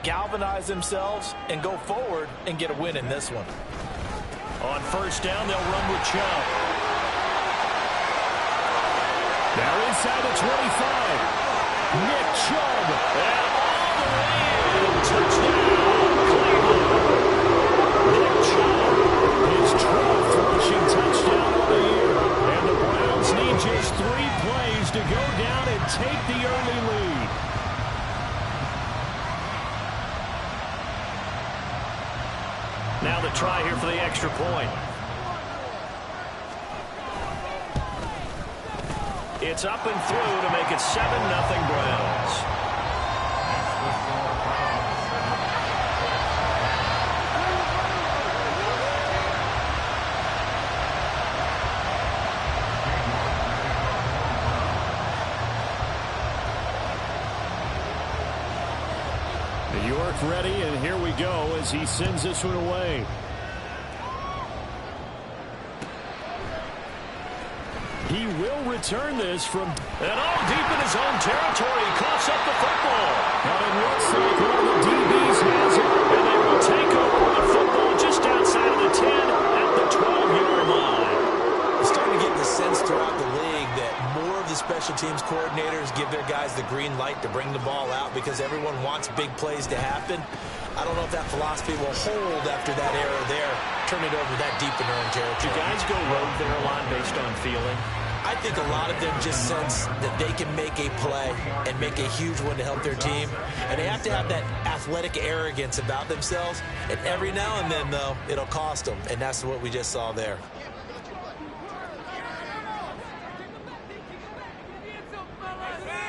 galvanize themselves and go forward and get a win in this one. On first down, they'll run with Chubb. Now inside the 25. Nick Chubb. And all the way in. Touchdown, Cleveland. Nick Chubb, his 12th rushing touchdown of the year. And the Browns need just 3 plays to go down and take the early lead. Now the try here for the extra point. It's up and through to make it 7-0 Browns. York ready, and here we go as he sends this one away. He will return this from and all deep in his own territory. He coughs up the football. And it looks like one of the DBs has it, and they will take over the football just outside of the 10 at the 12-yard line. It's starting to get the sense throughout the league that more of the special teams coordinators give their guys the green light to bring the ball out because everyone wants big plays to happen. I don't know if that philosophy will hold after that error there. Turn it over that deep in their own territory. Do guys go rogue there a lot based on feeling? I think a lot of them just sense that they can make a play and make a huge one to help their team. And they have to have that athletic arrogance about themselves. And every now and then, though, it'll cost them. And that's what we just saw there.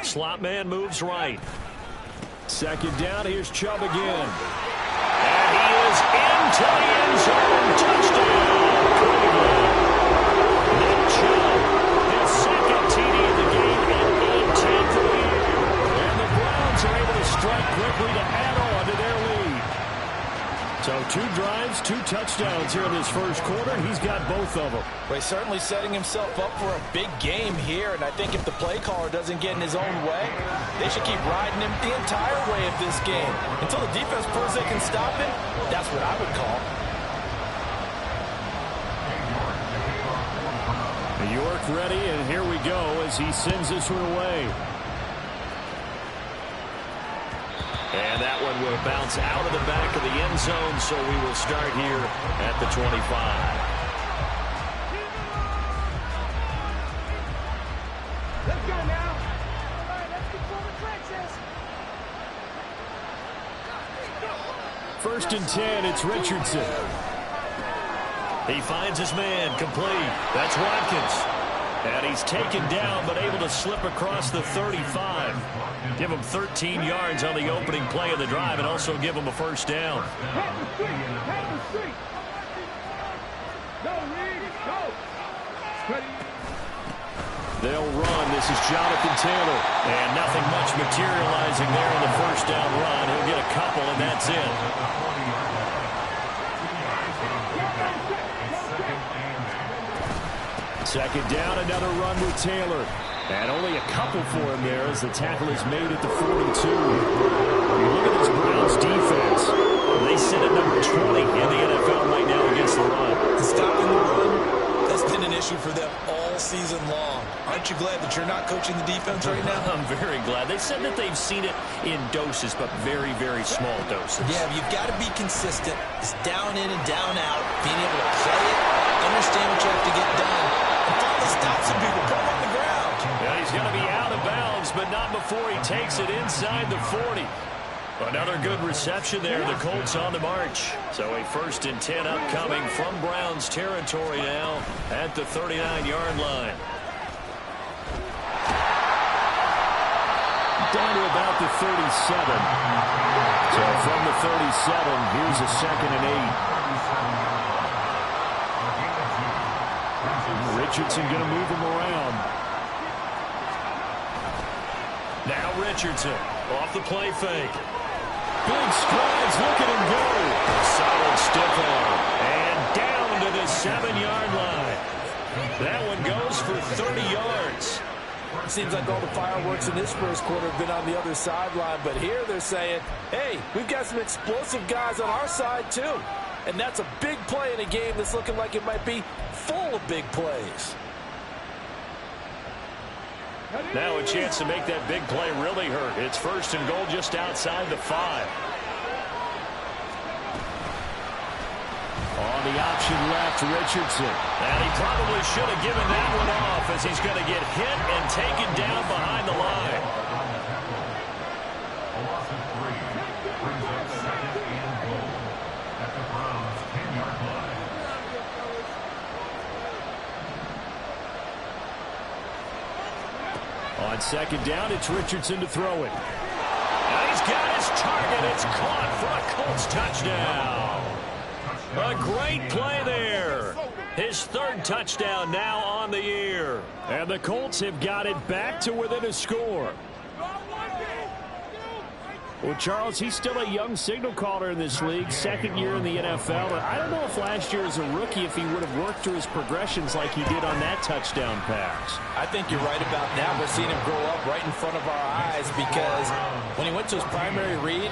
Slot man moves right. Second down, here's Chubb again. And he is into the end zone. Touchdown, Cleveland. Nick Chubb, his second TD of the game and 18th of the year. And the Browns are able to strike quickly to add on to their lead. So 2 drives, 2 touchdowns here in this first quarter, and he's got both of them. Well, he's certainly setting himself up for a big game here, and I think if the play caller doesn't get in his own way, they should keep riding him the entire way of this game. Until the defense proves they can stop him, that's what I would call. York ready, and here we go as he sends this one away. And that one will bounce out of the back of the end zone, so we will start here at the 25. Let's go now. All right, let's get for the trenches. First and 10, it's Richardson. He finds his man, complete. That's Watkins. And he's taken down, but able to slip across the 35. Give him 13 yards on the opening play of the drive and also give him a first down. They'll run. This is Jonathan Taylor. And nothing much materializing there in the first down run. He'll get a couple, and that's it. Second down, another run with Taylor. And only a couple for him there as the tackle is made at the 42. You look at this Browns defense. They sit at number 20 in the NFL right now against the run. Stopping the run, that's been an issue for them all season long. Aren't you glad that you're not coaching the defense right now? I'm very glad. They said that they've seen it in doses, but very, very small doses. Yeah, you've got to be consistent. It's down in and down out. Being able to play it, understand what you have to get done, and finally stop some people, put them on the ground. Yeah, he's going to be out of bounds, but not before he takes it inside the 40. Another good reception there. The Colts on the march. So a first and 10 upcoming from Browns territory now at the 39-yard line. Down to about the 37. So from the 37, here's a second and 8. Richardson going to move him around. Now Richardson off the play fake. Big strides, look at him go. Solid stiff arm. And down to the 7-yard line. That one goes for 30 yards. It seems like all the fireworks in this first quarter have been on the other sideline, but here they're saying, hey, we've got some explosive guys on our side too. And that's a big play in a game that's looking like it might be full of big plays. Now a chance to make that big play really hurt. It's first and goal just outside the 5. On the option left, Richardson. And he probably should have given that one off as he's going to get hit and taken down behind the line. On second down, it's Richardson to throw it. And he's got his target. It's caught for a Colts touchdown. A great play there. His third touchdown now on the year. And the Colts have got it back to within a score. Well, Charles, he's still a young signal caller in this league, second year in the NFL. And I don't know if last year as a rookie, if he would have worked through his progressions like he did on that touchdown pass. I think you're right about that. We're seeing him grow up right in front of our eyes because when he went to his primary read,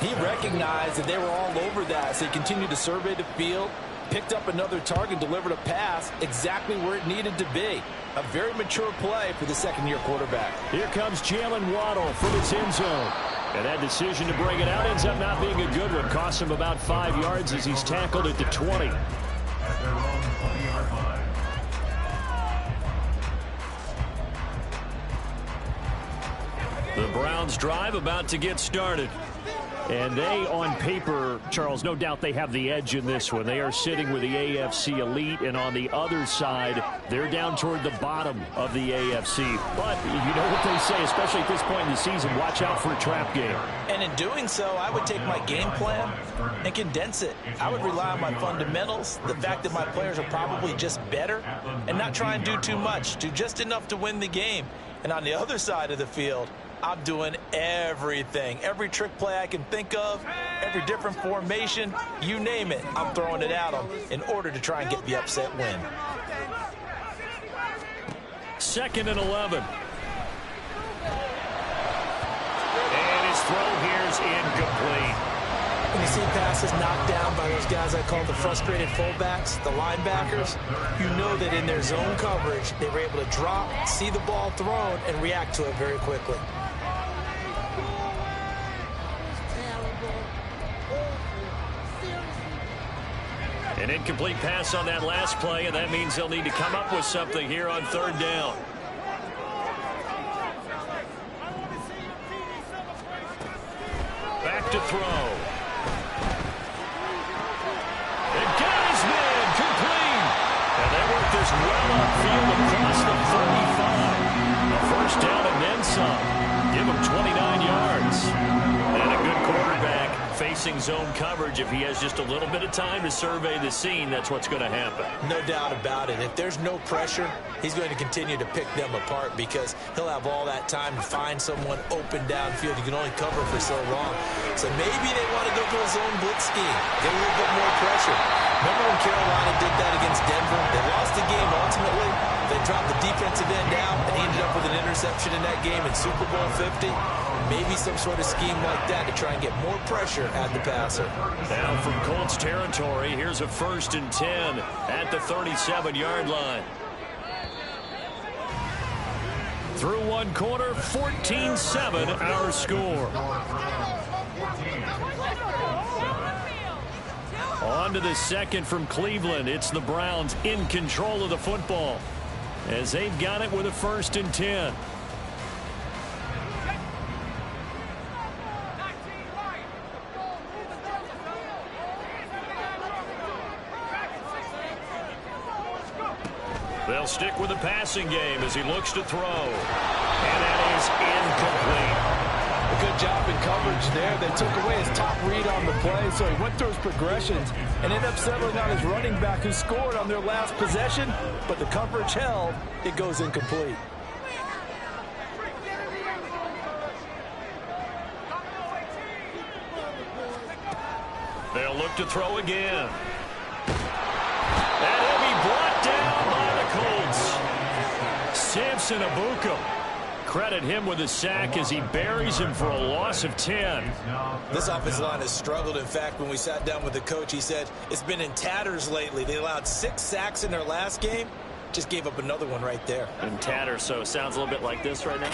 he recognized that they were all over that. So he continued to survey the field, picked up another target, delivered a pass exactly where it needed to be. A very mature play for the second-year quarterback. Here comes Jalen Waddle from his end zone. And that decision to bring it out ends up not being a good one. Costs him about 5 yards as he's tackled at the 20. The Browns drive about to get started. And they, on paper, Charles, no doubt they have the edge in this one. They are sitting with the AFC elite, and on the other side, they're down toward the bottom of the AFC. But you know what they say, especially at this point in the season, watch out for a trap game. And in doing so, I would take my game plan and condense it. I would rely on my fundamentals, the fact that my players are probably just better, and not try and do too much, do just enough to win the game. And on the other side of the field, I'm doing everything. Every trick play I can think of, every different formation, you name it, I'm throwing it at them in order to try and get the upset win. 2nd and 11. And his throw here is incomplete. When you see passes knocked down by those guys I call the frustrated fullbacks, the linebackers, you know that in their zone coverage, they were able to drop, see the ball thrown, and react to it very quickly. An incomplete pass on that last play, and that means they'll need to come up with something here on 3rd down. Back to throw. And got his man complete. And they work this well upfield across the 35. A first down and then some. Give him 29 yards. And a good quarterback facing zone coverage. If he has just a little bit of time to survey the scene, that's what's going to happen. No doubt about it. If there's no pressure, he's going to continue to pick them apart because he'll have all that time to find someone open downfield. You can only cover for so long. So maybe they want to go to a zone blitz scheme, get a little bit more pressure. Remember when Carolina did that against Denver? They lost the game ultimately. They dropped the defensive end out and he ended up with an interception in that game in Super Bowl 50. Maybe some sort of scheme like that to try and get more pressure at the passer. Down from Colts territory, here's a 1st and 10 at the 37-yard line. Through one quarter, 14-7 our score. On to the second from Cleveland. It's the Browns in control of the football as they've got it with a 1st and 10. They'll stick with the passing game as he looks to throw. And that is incomplete. A good job in coverage there. They took away his top read on the play, so he went through his progressions and ended up settling on his running back who scored on their last possession, but the coverage held. It goes incomplete. They'll look to throw again. And he'll be brought down by the Colts. Samson Abuka credit him with a sack as he buries him for a loss of 10. This offensive line has struggled. In fact, when we sat down with the coach, he said it's been in tatters lately. They allowed 6 sacks in their last game. Just gave up another one right there. In tatters, so it sounds a little bit like this right now.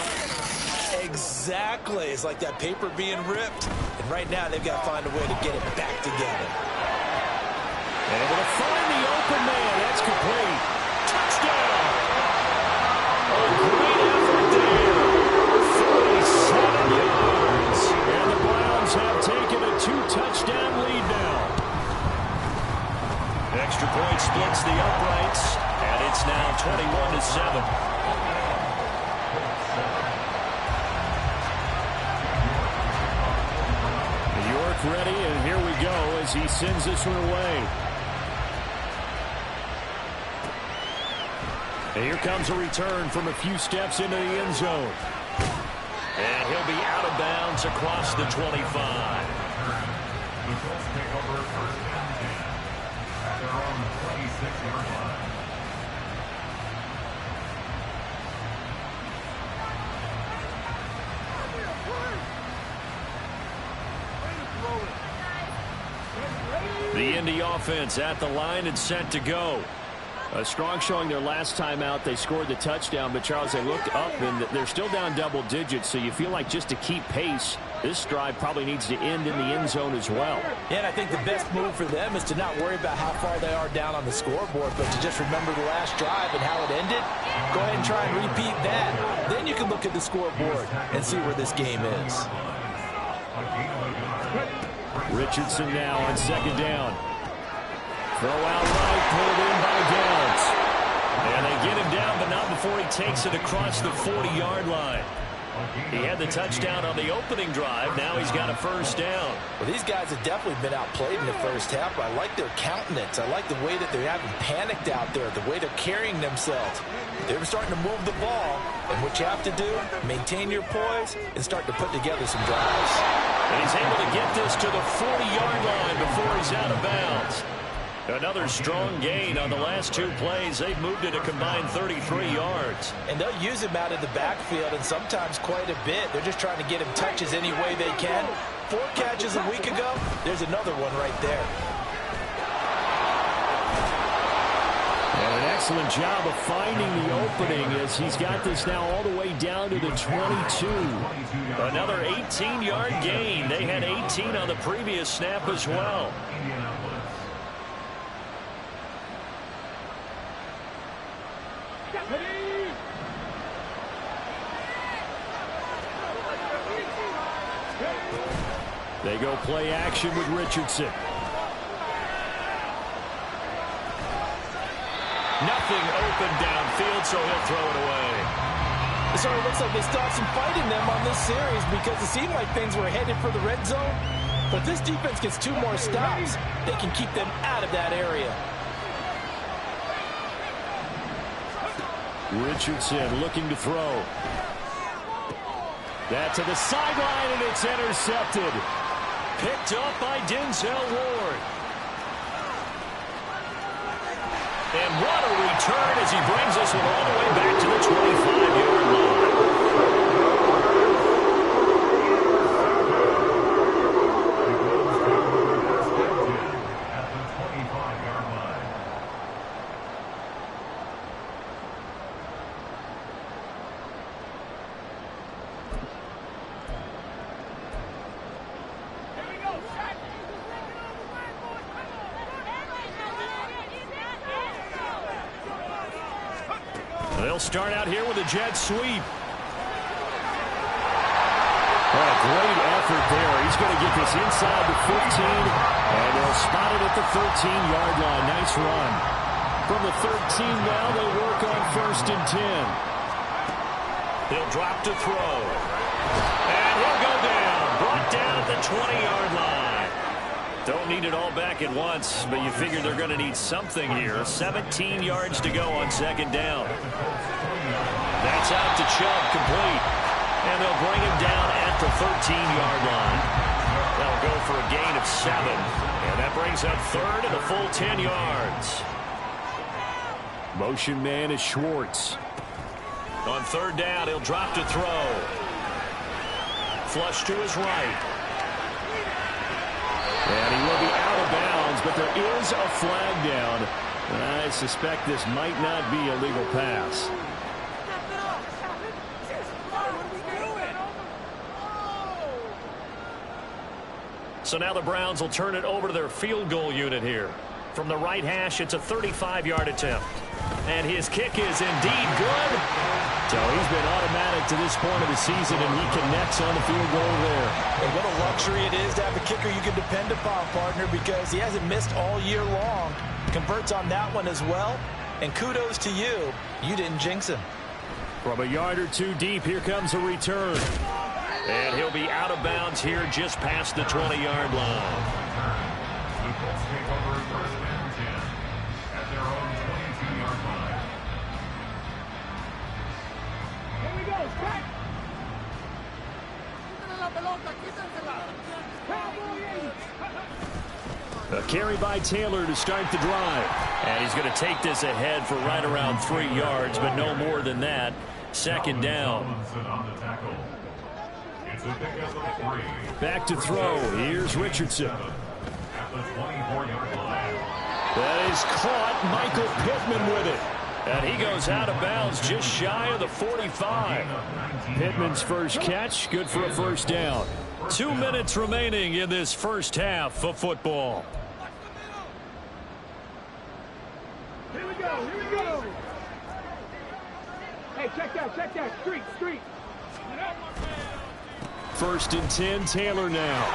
Exactly. It's like that paper being ripped. And right now, they've got to find a way to get it back together. And able to find the open man. That's complete. Touchdown. A great effort there. 47 yards. And the Browns have taken a 2-touchdown lead now. Extra point splits the uprights. And it's now 21-7. York ready, and here we go as he sends this one away. And here comes a return from a few steps into the end zone. And he'll be out of bounds across the 25. The Indy offense at the line and set to go. A strong showing their last time out. They scored the touchdown, but Charles, they looked up and they're still down double digits, so you feel like just to keep pace, this drive probably needs to end in the end zone as well. Yeah, and I think the best move for them is to not worry about how far they are down on the scoreboard, but to just remember the last drive and how it ended. Go ahead and try and repeat that. Then you can look at the scoreboard and see where this game is. Richardson now on second down. Throw out right, pulled in by Downs. And they get him down, but not before he takes it across the 40-yard line. He had the touchdown on the opening drive. Now he's got a first down. Well, these guys have definitely been outplayed in the first half, but I like their countenance. I like the way that they haven't panicked out there, the way they're carrying themselves. They're starting to move the ball, and what you have to do, maintain your poise and start to put together some drives. And he's able to get this to the 40-yard line before he's out of bounds. Another strong gain on the last 2 plays. They've moved it a combined 33 yards. And they'll use him out of the backfield, and sometimes quite a bit. They're just trying to get him touches any way they can. 4 catches a week ago, there's another one right there. And an excellent job of finding the opening as he's got this now all the way down to the 22. Another 18-yard gain. They had 18 on the previous snap as well. They go play action with Richardson. Nothing open downfield, so he'll throw it away. So it looks like they still have some fight in them on this series because it seemed like things were headed for the red zone. But this defense gets 2 more stops. They can keep them out of that area. Richardson looking to throw. That to the sideline, and it's intercepted. Picked up by Denzel Ward. And what a return as he brings this one all the way back to the 25-yard line. They'll start out here with a jet sweep. Oh, great effort there. He's going to get this inside the 15, and they'll spot it at the 13-yard line. Nice run. From the 13 now, they work on 1st and 10. He'll drop to throw. And he'll go down. Brought down at the 20-yard line. Don't need it all back at once, but you figure they're going to need something here. 17 yards to go on 2nd down. That's out to Chubb, complete. And they'll bring him down at the 13-yard line. They'll go for a gain of 7. And that brings up 3rd and a full 10 yards. Motion man is Schwartz. On third down, he'll drop to throw. Flush to his right. And he will be out of bounds, but there is a flag down. And I suspect this might not be a legal pass. So now the Browns will turn it over to their field goal unit here. From the right hash, it's a 35-yard attempt. And his kick is indeed good. So he's been automatic to this point of the season, and he connects on the field goal there. And what a luxury it is to have a kicker you can depend upon, partner, because he hasn't missed all year long. Converts on that one as well. And kudos to you. You didn't jinx him. From a yard or two deep, here comes a return. And he'll be out of bounds here just past the 20-yard line. A carry by Taylor to start the drive. And he's going to take this ahead for right around 3 yards, but no more than that. Second down. Back to throw. Here's Richardson. That is caught. Michael Pittman with it. And he goes out of bounds just shy of the 45. Pittman's first catch, good for a first down. 2 minutes remaining in this first half of football. Here we go, here we go. Hey, check that, street. First and 10, Taylor now.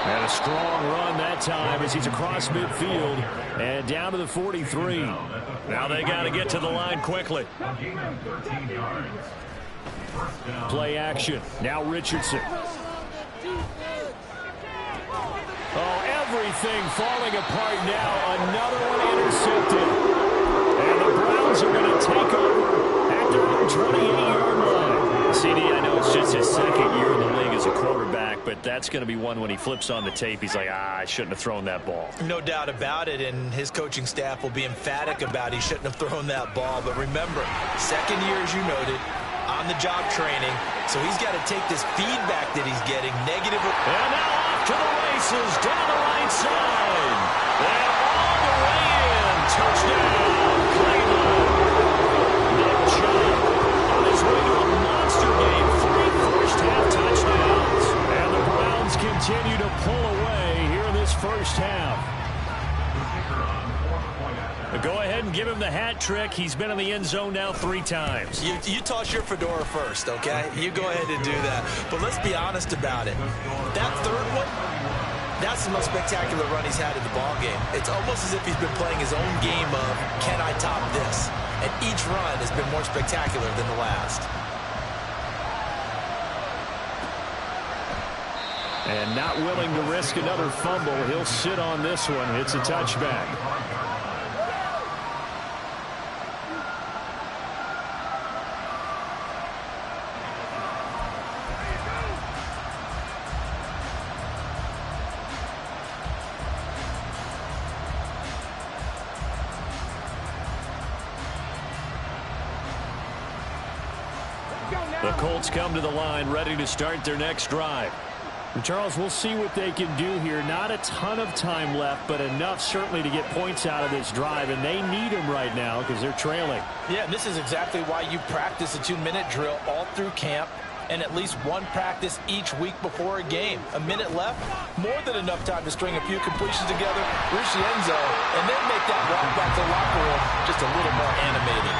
And a strong run that time as he's across midfield and down to the 43. Now they got to get to the line quickly. Play action. Now Richardson. Oh, everything falling apart now. Another one intercepted. And the Browns are going to take over at their own 28-yard line. CD, I know it's just his second year in the league as a quarterback, but that's going to be one when he flips on the tape. He's like, I shouldn't have thrown that ball. No doubt about it, and his coaching staff will be emphatic about he shouldn't have thrown that ball. But remember, second year, as you noted, on-the-job training, so he's got to take this feedback that he's getting negative. And now off to the races down the right side. And all the way in. Touchdown, Cleveland. Nick Chubb on his way to a monster game. 3 first-half touchdowns. And the Browns continue to pull away here in this first half. Go ahead and give him the hat trick. He's been in the end zone now 3 times. You toss your fedora first, okay? You go ahead and do that. But let's be honest about it. That third one, that's the most spectacular run he's had in the ballgame. It's almost as if he's been playing his own game of, can I top this? And each run has been more spectacular than the last. And not willing to risk another fumble, he'll sit on this one. It's a touchback. The Colts come to the line, ready to start their next drive. And Charles, we'll see what they can do here. Not a ton of time left, but enough certainly to get points out of this drive, and they need them right now because they're trailing. Yeah, and this is exactly why you practice a 2-minute drill all through camp and at least one practice each week before a game. A minute left, more than enough time to string a few completions together, reach the end zone, and then make that walk back to the locker room just a little more animated.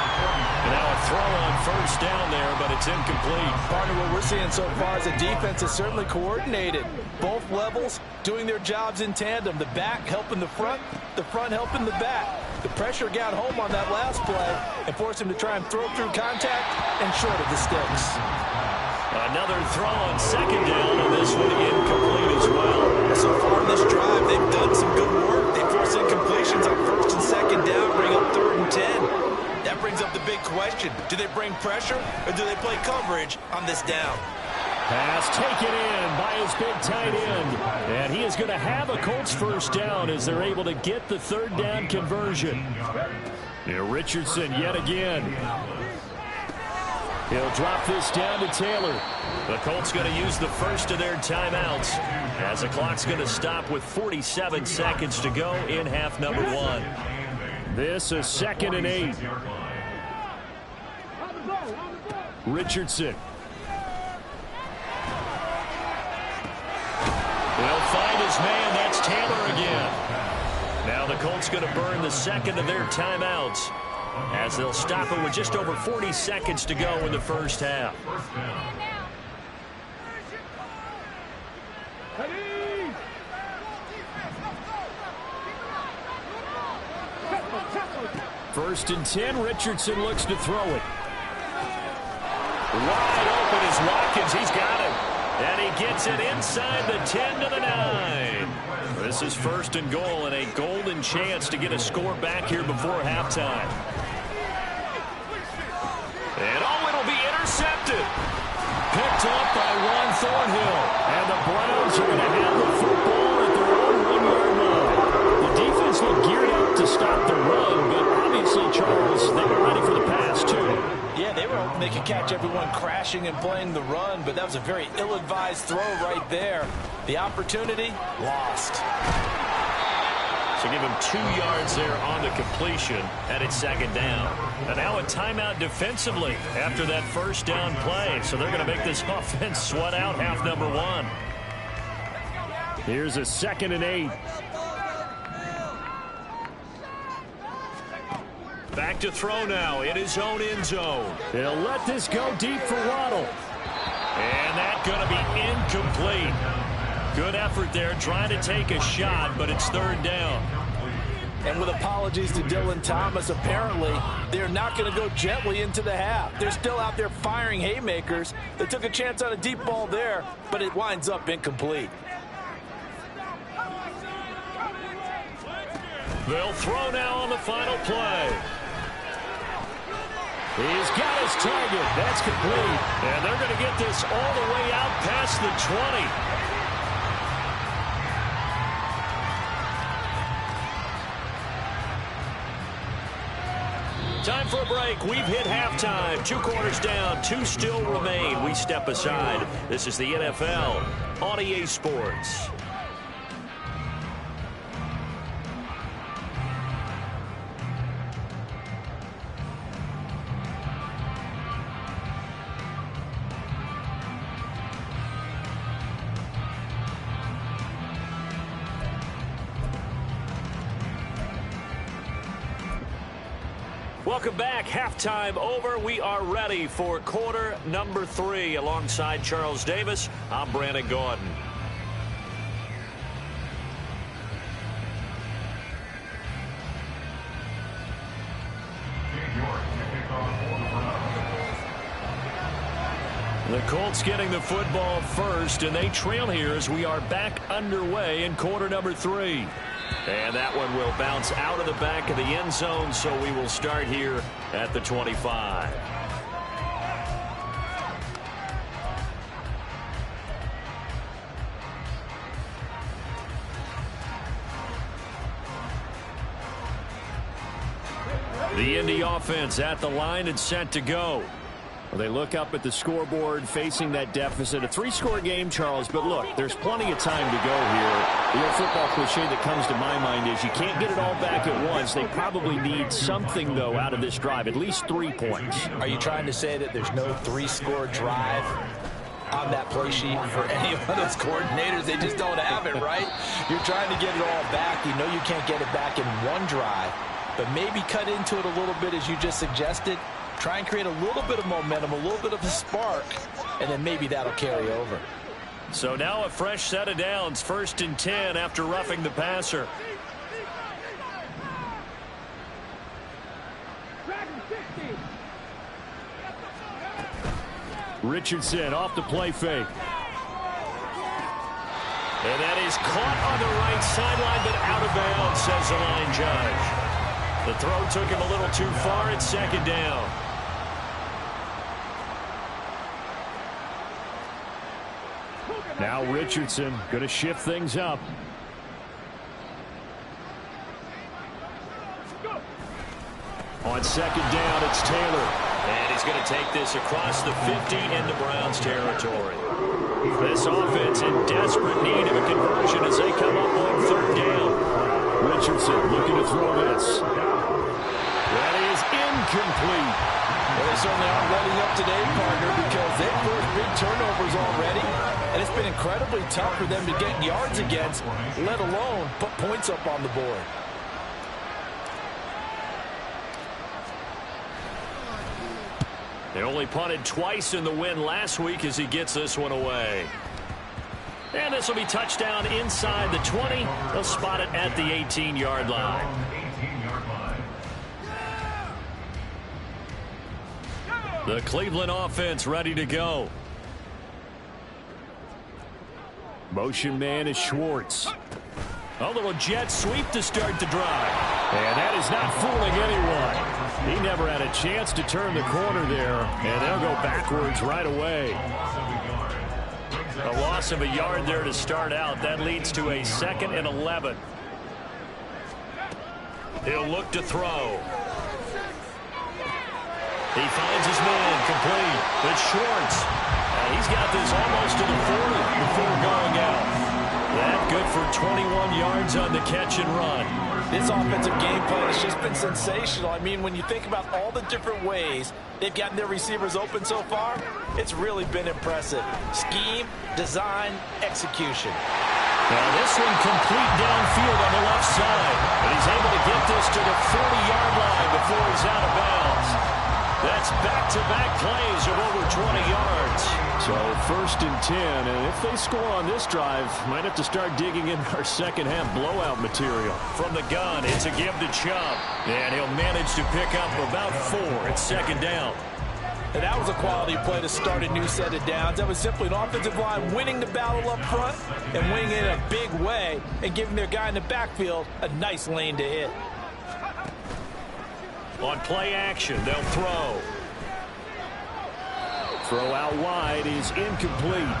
And now a throw on first down there, but it's incomplete. Partner, what we're seeing so far is the defense is certainly coordinated. Both levels doing their jobs in tandem. The back helping the front helping the back. The pressure got home on that last play and forced him to try and throw through contact and short of the sticks. Another throw on second down, and this one incomplete as well. So far in this drive, they've done some good work. They forced incompletions on first and second down, bring up 3rd and 10. That brings up the big question. Do they bring pressure, or do they play coverage on this down? Pass taken in by his big tight end. And he is going to have a Colts first down as they're able to get the 3rd down conversion. Richardson yet again. He'll drop this down to Taylor. The Colts going to use the first of their timeouts as the clock's going to stop with 47 seconds to go in half number 1. This is 2nd and 8. Richardson. Will find his man. That's Taylor again. Now the Colts going to burn the second of their timeouts as they'll stop it with just over 40 seconds to go in the first half. First and 10. Richardson looks to throw it. Wide open is Watkins. He's got it. And he gets it inside the 10 to the 9. This is 1st and goal and a golden chance to get a score back here before halftime. And it'll be intercepted. Picked up by Juan Thornhill. And the Browns are going to have the football at their own 1-yard line. The defense looked geared up to stop the run, but obviously, Charles, they were ready for the pass, too. Yeah, they were hoping they could catch everyone crashing and playing the run, but that was a very ill-advised throw right there. The opportunity, lost. So give him 2 yards there on the completion, and it's 2nd down. And now a timeout defensively after that first down play. So they're going to make this offense sweat out half number 1. Here's a 2nd and 8. Back to throw now in his own end zone. He'll let this go deep for Waddle. And that's going to be incomplete. Good effort there trying to take a shot, but it's 3rd down. And with apologies to Dylan Thomas, apparently they're not going to go gently into the half. They're still out there firing haymakers. They took a chance on a deep ball there, but it winds up incomplete. They'll throw now on the final play. He's got his target. That's complete. And they're going to get this all the way out past the 20. Time for a break. We've hit halftime. 2 quarters down. 2 still remain. We step aside. This is the NFL on EA Sports. Welcome back. Halftime over. We are ready for quarter number 3. Alongside Charles Davis, I'm Brandon Gordon. The Colts getting the football first, and they trail here as we are back underway in quarter number 3. And that one will bounce out of the back of the end zone, so we will start here at the 25. The Indy offense at the line and set to go. Well, they look up at the scoreboard facing that deficit. A 3-score game, Charles, but look, there's plenty of time to go here. The old football cliche that comes to my mind is you can't get it all back at once. They probably need something, though, out of this drive, at least 3 points. Are you trying to say that there's no 3-score drive on that play sheet for any of those coordinators? They just don't have it, right? You're trying to get it all back. You know you can't get it back in one drive, but maybe cut into it a little bit as you just suggested. Try and create a little bit of momentum, a little bit of a spark, and then maybe that'll carry over. So now a fresh set of downs, 1st and 10 after roughing the passer. Richardson off the play fake. And that is caught on the right sideline, but out of bounds, says the line judge. The throw took him a little too far. It's 2nd down. Now Richardson going to shift things up. On 2nd down, it's Taylor. And he's going to take this across the 50 into Browns territory. This offense in desperate need of a conversion as they come up on third down. Richardson looking to throw this. That is incomplete. Well, they certainly aren't letting up today, partner, because they've forced big turnovers already, and it's been incredibly tough for them to get yards against, let alone put points up on the board. They only punted twice in the win last week as he gets this one away. And this will be touchdown inside the 20. They'll spot it at the 18-yard line. The Cleveland offense ready to go. Motion man is Schwartz. A little jet sweep to start the drive. And that is not fooling anyone. He never had a chance to turn the corner there, and they'll go backwards right away. A loss of a yard there to start out. That leads to a 2nd and 11. He'll look to throw. He finds his man complete. It's Schwartz. And he's got this almost to the 40 before going out. That good for 21 yards on the catch and run. This offensive game plan has just been sensational. I mean, when you think about all the different ways they've gotten their receivers open so far, it's really been impressive. Scheme, design, execution. Now this one complete downfield on the left side. And he's able to get this to the 40-yard line before he's out of bounds. That's back-to-back plays of over 20 yards. So 1st and 10, and if they score on this drive, might have to start digging in our second-half blowout material. From the gun, it's a give to Chubb. And he'll manage to pick up about 4 at 2nd down. And that was a quality play to start a new set of downs. That was simply an offensive line winning the battle up front and winning it in a big way and giving their guy in the backfield a nice lane to hit. On play action, they'll throw. Throw out wide is incomplete.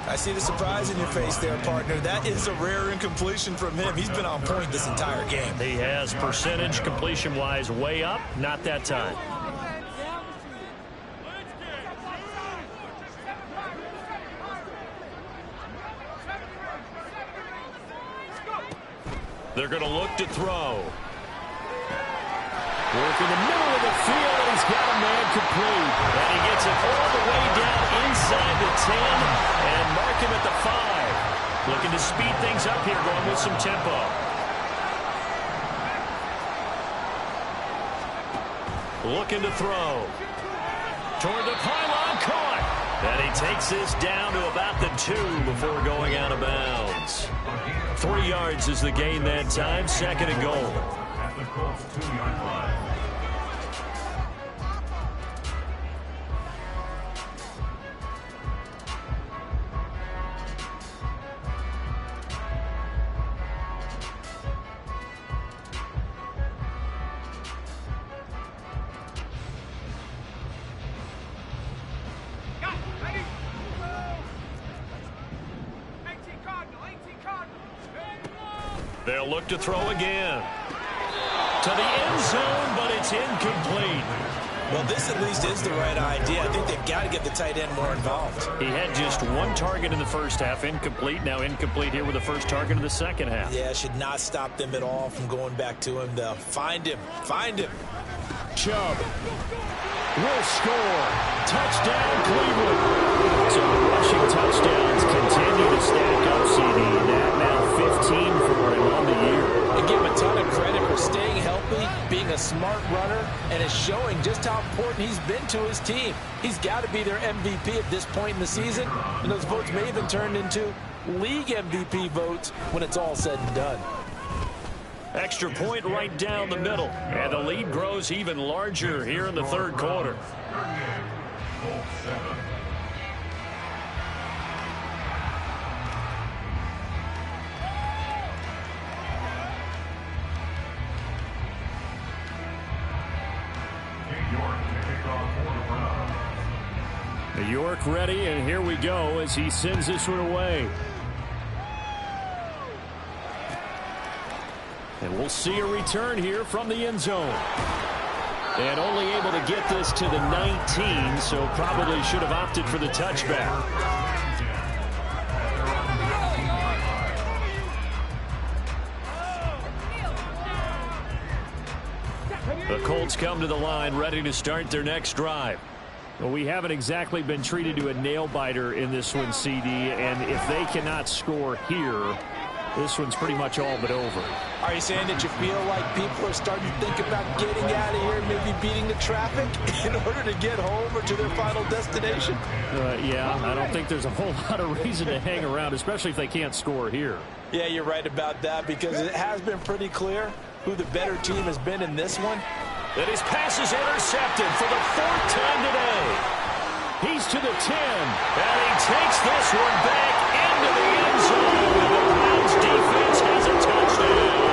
I see the surprise in your face there, partner. That is a rare incompletion from him. He's been on point this entire game. He has percentage completion-wise way up, not that time. They're going to look to throw. Work in the middle of the field, and he's got a man complete. And he gets it all the way down inside the 10 and mark him at the 5. Looking to speed things up here, going with some tempo. Looking to throw. Toward the pylon, caught. And he takes this down to about the 2 before going out of bounds. 3 yards is the gain that time, 2nd and goal. At the Colts 2-yard line. They'll look to throw again. To the end zone, but it's incomplete. Well, this at least is the right idea. I think they've got to get the tight end more involved. He had just 1 target in the first half, incomplete. Now incomplete here with the first target in the second half. Yeah, should not stop them at all from going back to him. They'll find him. Find him. Chubb will score. Touchdown, Cleveland. So the rushing touchdowns continue to stack up, CD. That now 15 for him on the year. And give him a ton of credit for staying healthy, being a smart runner, and is showing just how important he's been to his team. He's got to be their MVP at this point in the season, and those votes may even turn into league MVP votes when it's all said and done. Extra point right down the middle, and the lead grows even larger here in the third quarter. New York ready, and here we go as he sends this one away. And we'll see a return here from the end zone. And only able to get this to the 19, so probably should have opted for the touchback. The Colts come to the line ready to start their next drive. Well, we haven't exactly been treated to a nail-biter in this one, CD, and if they cannot score here, this one's pretty much all but over. Are you saying that you feel like people are starting to think about getting out of here, maybe beating the traffic in order to get home or to their final destination? Yeah, I don't think there's a whole lot of reason to hang around, especially if they can't score here. Yeah, you're right about that, because it has been pretty clear who the better team has been in this one. And his pass is intercepted for the 4th time today. He's to the 10, and he takes this one back into the end zone. And the Browns defense has a touchdown.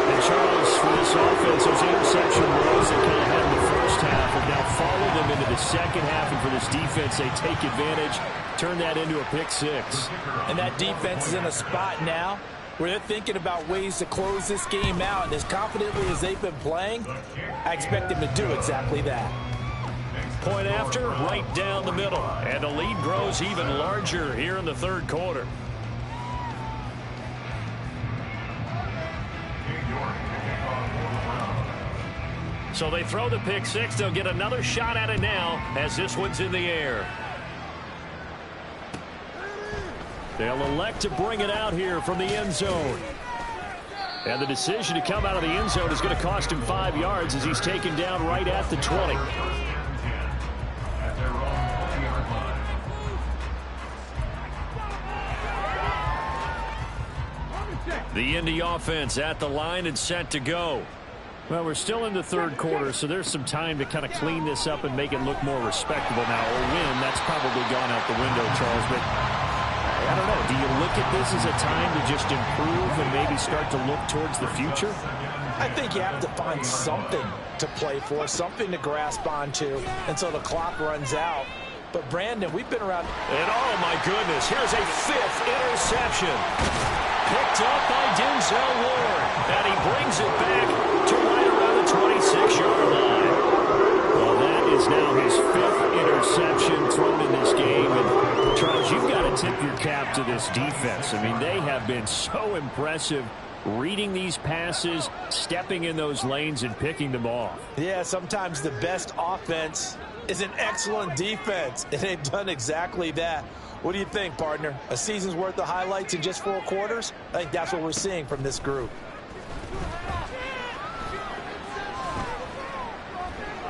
And Charles, for this offense, those interception blows that kind of had in the first half have now followed them into the second half. And for this defense, they take advantage, turn that into a pick six. And that defense is in a spot now where they're thinking about ways to close this game out. And as confidently as they've been playing, I expect them to do exactly that. Point after, right down the middle. And the lead grows even larger here in the third quarter. So they throw the pick six. They'll get another shot at it now as this one's in the air. They'll elect to bring it out here from the end zone. And the decision to come out of the end zone is going to cost him 5 yards as he's taken down right at the 20. The Indy offense at the line and set to go. Well, we're still in the third quarter, so there's some time to kind of clean this up and make it look more respectable now. Or win, that's probably gone out the window, Charles. But I don't know. Do you look at this as a time to just improve and maybe start to look towards the future? I think you have to find something to play for, something to grasp onto until the clock runs out. But, Brandon, we've been around. And, oh, my goodness, here's a 5th interception. Picked up by Denzel Ward. And he brings it back to right around the 26-yard line. Well, that is now his 5th interception thrown in this game. And, Charles, you've got to tip your cap to this defense. I mean, they have been so impressive reading these passes, stepping in those lanes, and picking them off. Yeah, sometimes the best offense is an excellent defense, and they've done exactly that. What do you think, partner? A season's worth of highlights in just 4 quarters? I think that's what we're seeing from this group.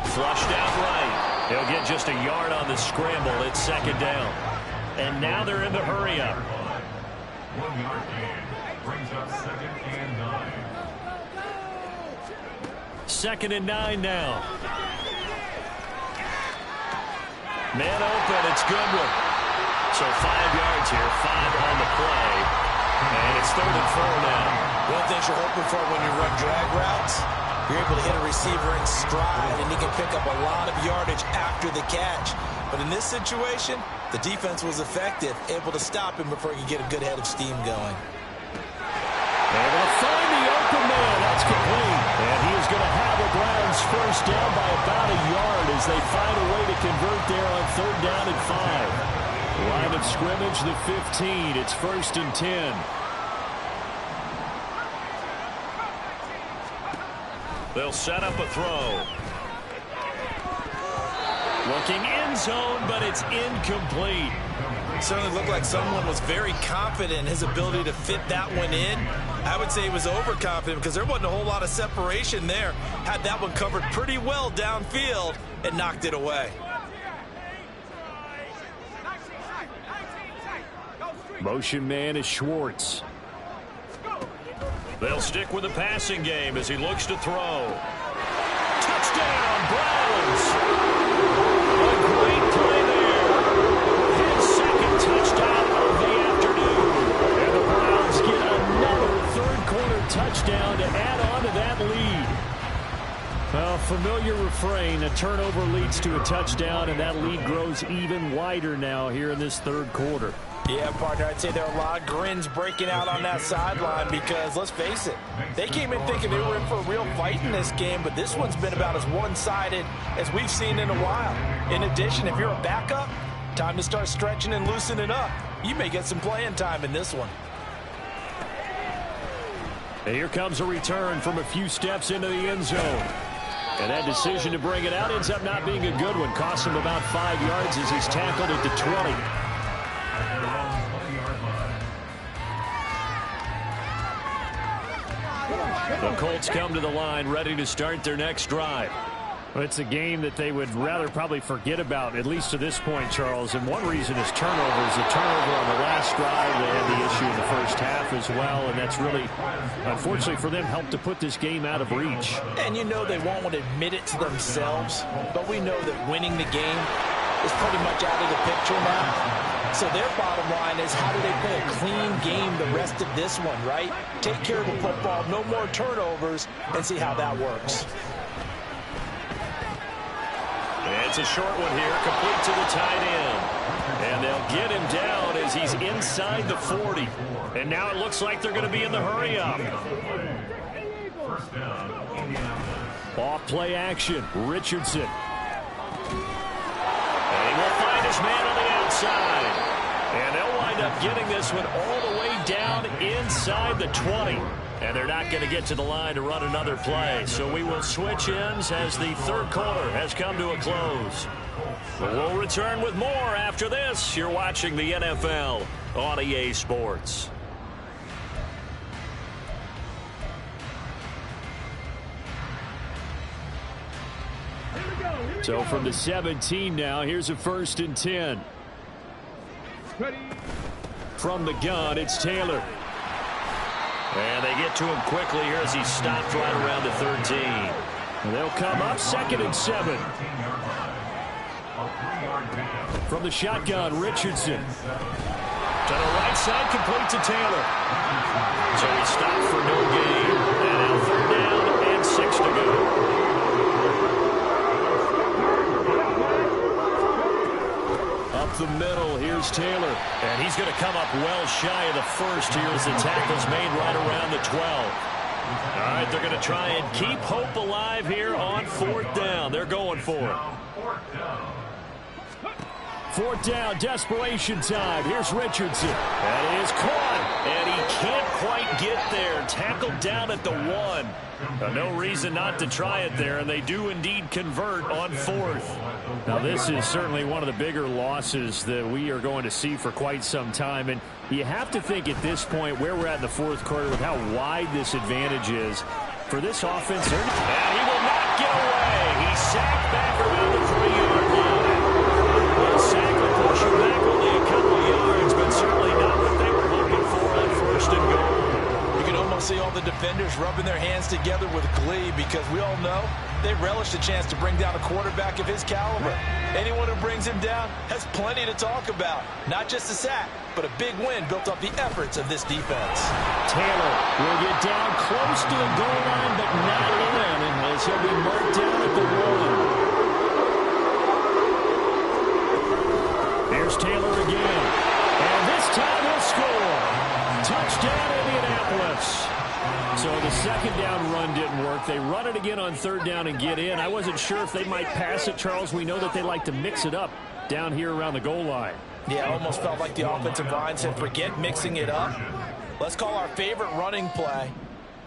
Flushed out right. He'll get just a yard on the scramble. It's second down. And now they're in the hurry-up. 1 yard gain brings up 2nd and 9. 2nd and 9 now. Man open, it's Goodwin. So 5 yards here, 5 on the play. And it's 3rd and 4 now. One thing you're hoping for when you run drag routes, you're able to hit a receiver in stride, and he can pick up a lot of yardage after the catch. But in this situation, the defense was effective, able to stop him before he could get a good head of steam going. Able to find the open man. That's complete. And he is going to have the Browns first down by about a yard as they find a way to convert there on 3rd down and 5. Line of scrimmage, the 15. It's 1st and 10. They'll set up a throw. Looking end zone, but it's incomplete. It certainly looked like someone was very confident in his ability to fit that one in. I would say he was overconfident because there wasn't a whole lot of separation there. Had that one covered pretty well downfield and knocked it away. Motion man is Schwartz. They'll stick with the passing game as he looks to throw. Touchdown, Browns! A great play there. His 2nd touchdown of the afternoon. And the Browns get another third-quarter touchdown to add on to that lead. Well, familiar refrain, a turnover leads to a touchdown, and that lead grows even wider now here in this third quarter. Yeah, partner, I'd say there are a lot of grins breaking out on that sideline because, let's face it, they came in thinking they were in for a real fight in this game, but this one's been about as one-sided as we've seen in a while. In addition, if you're a backup, time to start stretching and loosening up. You may get some playing time in this one. And here comes a return from a few steps into the end zone. And that decision to bring it out ends up not being a good one. Costs him about 5 yards as he's tackled at the 20. The Colts come to the line ready to start their next drive. Well, it's a game that they would rather probably forget about, at least to this point, Charles. And one reason is turnovers. A turnover on the last drive. They had the issue in the first half as well. And that's really, unfortunately for them, helped to put this game out of reach. And you know they won't want to admit it to themselves. But we know that winning the game is pretty much out of the picture now. So their bottom line is, how do they play a clean game the rest of this one, right? Take care of the football, no more turnovers, and see how that works. It's a short one here, complete to the tight end. And they'll get him down as he's inside the 40. And now it looks like they're going to be in the hurry-up. First down, Indianapolis. Off play action, Richardson. And he will find his man on the outside. And they'll wind up getting this one all the way down inside the 20. And they're not going to get to the line to run another play. So we will switch ends as the third quarter has come to a close. We'll return with more after this. You're watching the NFL on EA Sports. So from the 17 now, here's a 1st and 10. From the gun, it's Taylor. And they get to him quickly here as he stopped right around the 13. And they'll come up 2nd and 7. From the shotgun, Richardson. To the right side, complete to Taylor. So he stopped for no gain. And now 3rd down and 6 to go. Up the middle, here's Taylor. And he's going to come up well shy of the first here as the tackle's made right around the 12. All right, they're going to try and keep hope alive here on 4th down. They're going for it. 4th down, desperation time. Here's Richardson. That is caught, and he can't quite get there. Tackled down at the 1. No reason not to try it there, and they do indeed convert on 4th. Now, this is certainly one of the bigger losses that we are going to see for quite some time. And you have to think at this point where we're at in the 4th quarter with how wide this advantage is for this offense. And he will not get away. He's sacked back around the 3-yard line. Well, sack will push him back only a couple yards, but certainly not what they were looking for on 1st and goal. You can almost see all the defenders rubbing their hands together with glee because we all know they relish the chance to bring down a quarterback of his caliber. Anyone who brings him down has plenty to talk about. Not just a sack, but a big win built off the efforts of this defense. Taylor will get down close to the goal line, but not in, as he'll be marked down at the 1. Here's Taylor again. And this time he'll score. Touchdown, Indianapolis. So the 2nd down run didn't work. They run it again on 3rd down and get in. I wasn't sure if they might pass it, Charles. We know that they like to mix it up down here around the goal line. Yeah, it almost felt like the offensive line said, forget mixing it up. Let's call our favorite running play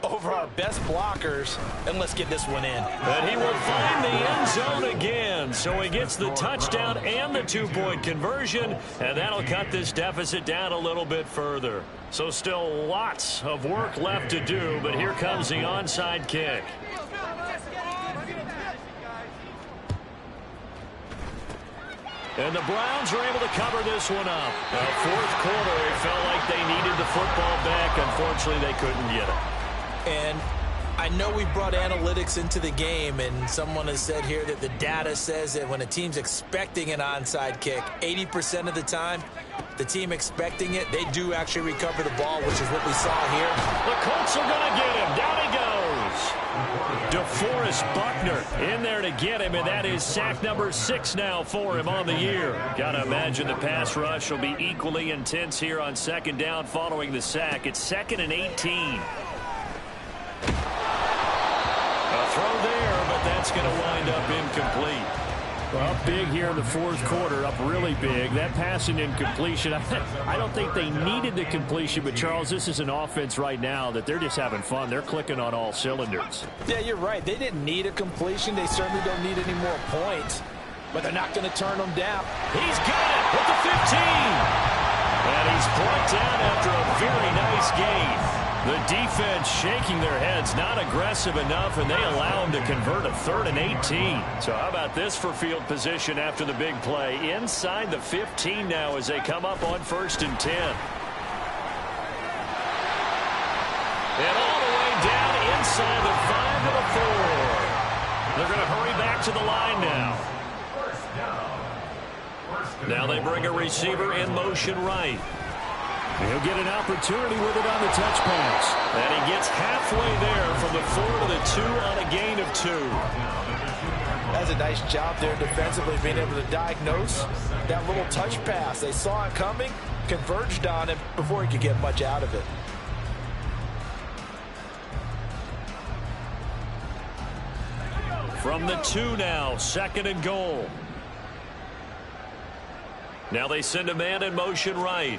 over our best blockers, and let's get this one in. And he will find the end zone again. So he gets the touchdown and the 2-point conversion, and that'll cut this deficit down a little bit further. So still lots of work left to do, but here comes the onside kick. And the Browns are able to cover this one up. Now, 4th quarter, it felt like they needed the football back. Unfortunately, they couldn't get it. And I know we brought analytics into the game, and someone has said here that the data says that when a team's expecting an onside kick, 80% of the time, the team expecting it, they do actually recover the ball, which is what we saw here. The Colts are going to get him. Down he goes. DeForest Buckner in there to get him, and that is sack number 6 now for him on the year. Got to imagine the pass rush will be equally intense here on second down following the sack. It's 2nd and 18. A throw there, but that's going to wind up incomplete. Well, up big here in the fourth quarter, up really big. That passing incompletion, I don't think they needed the completion, but Charles, this is an offense right now that they're just having fun. They're clicking on all cylinders. Yeah, you're right. They didn't need a completion. They certainly don't need any more points, but they're not going to turn them down. He's got it with the 15. And he's brought down after a very nice gain. The defense shaking their heads, not aggressive enough, and they allow him to convert a 3rd and 18. So how about this for field position after the big play? Inside the 15 now as they come up on 1st and 10. And all the way down inside the 5 to the 4. They're going to hurry back to the line now. Now they bring a receiver in motion right. He'll get an opportunity with it on the touch pass. And he gets halfway there from the 4 to the 2 on a gain of 2. That's a nice job there defensively, being able to diagnose that little touch pass. They saw it coming, converged on him before he could get much out of it. From the 2 now, 2nd and goal. Now they send a man in motion right.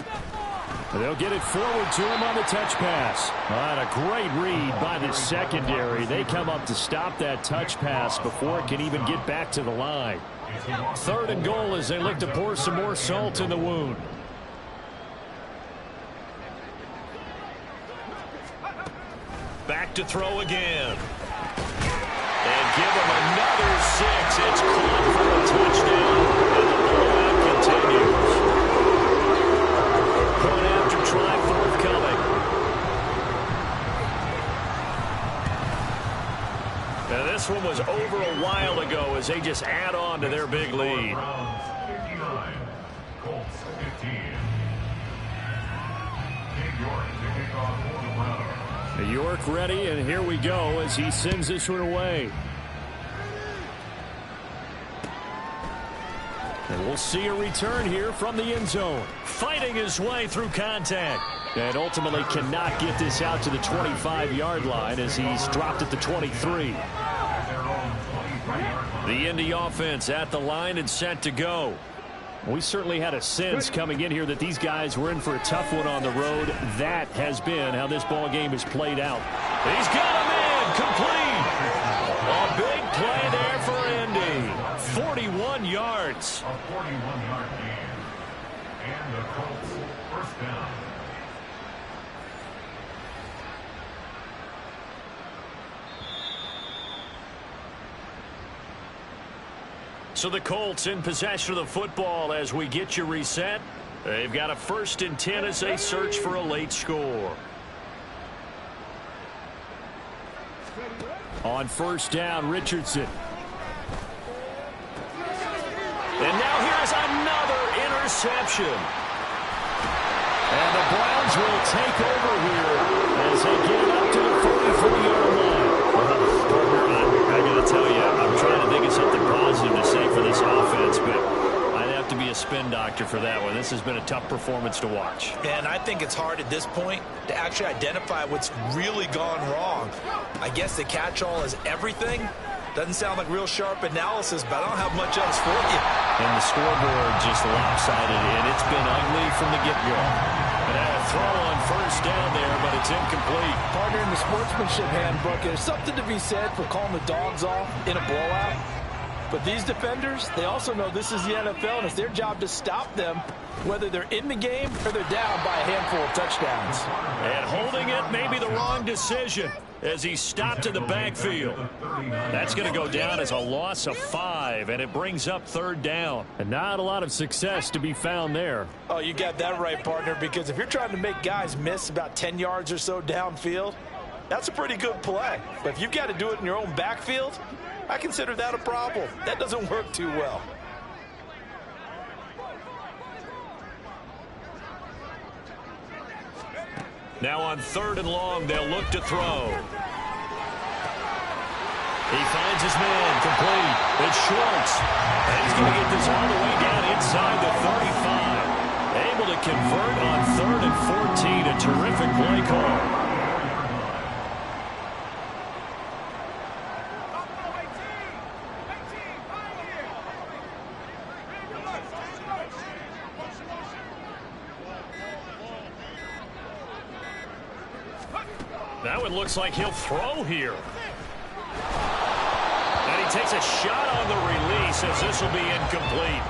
They'll get it forward to him on the touch pass. And a great read by the secondary. They come up to stop that touch pass before it can even get back to the line. 3rd and goal as they look to pour some more salt in the wound. Back to throw again. And give him another 6. It's caught for a touchdown. And the blowout continues. Point after try forthcoming. Now this one was over a while ago as they just add on to their big lead. York ready, and here we go as he sends this one away. And we'll see a return here from the end zone. Fighting his way through contact. And ultimately cannot get this out to the 25-yard line as he's dropped at the 23. The Indy offense at the line and set to go. We certainly had a sense coming in here that these guys were in for a tough one on the road. That has been how this ball game has played out. He's got him in, complete. A big play there for Indy. 41 yards. A 41-yard gain. And the Colts first down. So the Colts in possession of the football as we get you reset. They've got a 1st and 10 as they search for a late score. On 1st down, Richardson. And now here's another interception. And the Browns will take over here as they get it up to the 44-yard line. I got to tell you, I'm trying to think of something positive to say for this offense, but I'd have to be a spin doctor for that one. This has been a tough performance to watch. And I think it's hard at this point to actually identify what's really gone wrong. I guess the catch-all is everything. Doesn't sound like real sharp analysis, but I don't have much else for you. And the scoreboard just lopsided, and it's been ugly from the get-go. And a throw on 1st down there, but it's incomplete. Partner, in the sportsmanship handbook, there's something to be said for calling the dogs off in a blowout. But these defenders, they also know this is the NFL, and it's their job to stop them, whether they're in the game or they're down by a handful of touchdowns. And holding it may be the wrong decision as he stopped in the backfield. That's going to go down as a loss of 5, and it brings up 3rd down. And not a lot of success to be found there. Oh, you got that right, partner, because if you're trying to make guys miss about 10 yards or so downfield, that's a pretty good play. But if you've got to do it in your own backfield, I consider that a problem. That doesn't work too well. Now on 3rd and long, they'll look to throw. He finds his man, complete. It's Schwartz. And he's going to get this all the way down inside the 35. Able to convert on 3rd and 14. A terrific play call. That one looks like he'll throw here. And he takes a shot on the release as this will be incomplete.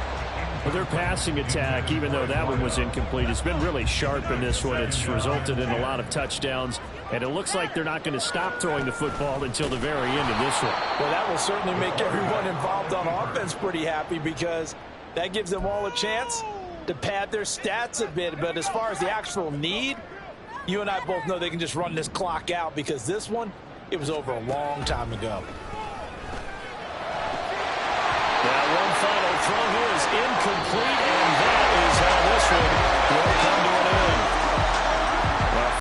Well, their passing attack, even though that one was incomplete, has been really sharp in this one. It's resulted in a lot of touchdowns, and it looks like they're not going to stop throwing the football until the very end of this one. Well, that will certainly make everyone involved on offense pretty happy because that gives them all a chance to pad their stats a bit. But as far as the actual need, you and I both know they can just run this clock out because this one, it was over a long time ago. That one final throw here is incomplete, and that is how this one